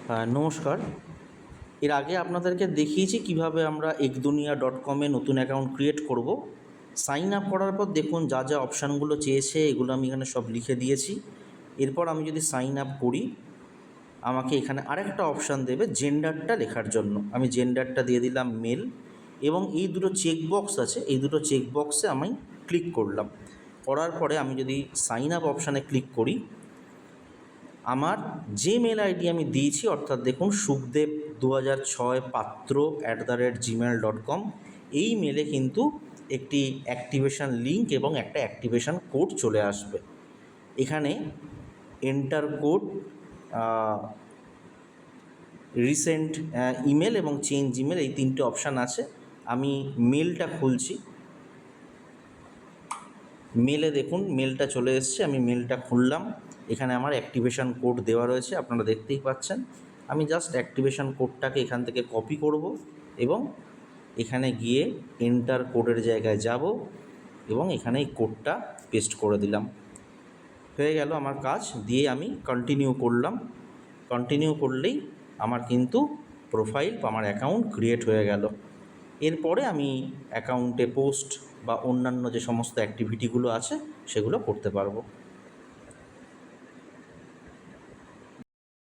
নমস্কার। এর আগে আপনাদেরকে দেখিয়েছি কিভাবে আমরা ekduniya.com-এ নতুন অ্যাকাউন্ট ক্রিয়েট করব। সাইন আপ করার পর দেখুন যা যা অপশানগুলো চেয়েছে এগুলো আমি এখানে সব লিখে দিয়েছি। এরপর আমি যদি সাইন আপ করি, আমাকে এখানে আরেকটা অপশান দেবে জেন্ডারটা লেখার জন্য। আমি জেন্ডারটা দিয়ে দিলাম মেল, এবং এই দুটো চেকবক্স আছে, এই দুটো চেকবক্সে আমি ক্লিক করলাম। করার পরে আমি যদি সাইন আপ অপশানে ক্লিক করি, আমার যে মেল আইডি আমি দিয়েছি, অর্থাৎ দেখুন sukhdev2006patro@gmail.com, এই মেলে কিন্তু একটি অ্যাক্টিভেশন লিঙ্ক এবং একটা অ্যাক্টিভেশন কোড চলে আসবে। এখানে এন্টার কোড, রিসেন্ট ইমেল এবং চেঞ্জ ইমেল, এই তিনটে অপশান আছে। আমি মেলটা খুলছি। মেলে দেখুন মেলটা চলে এসছে, আমি মেলটা খুললাম। এখানে আমার অ্যাক্টিভেশন কোড দেওয়া রয়েছে, আপনারা দেখতেই পাচ্ছেন। আমি জাস্ট অ্যাক্টিভেশন কোডটাকে এখান থেকে কপি করব এবং এখানে গিয়ে এন্টার কোডের জায়গায় যাব এবং এখানে এই কোডটা পেস্ট করে দিলাম। হয়ে গেল আমার কাজ। দিয়ে আমি কন্টিনিউ করলাম। কন্টিনিউ করলেই আমার কিন্তু প্রোফাইল বা আমার অ্যাকাউন্ট ক্রিয়েট হয়ে গেল। এরপরে আমি অ্যাকাউন্টে পোস্ট বা অন্যান্য যে সমস্ত অ্যাক্টিভিটিগুলো আছে সেগুলো করতে পারবো।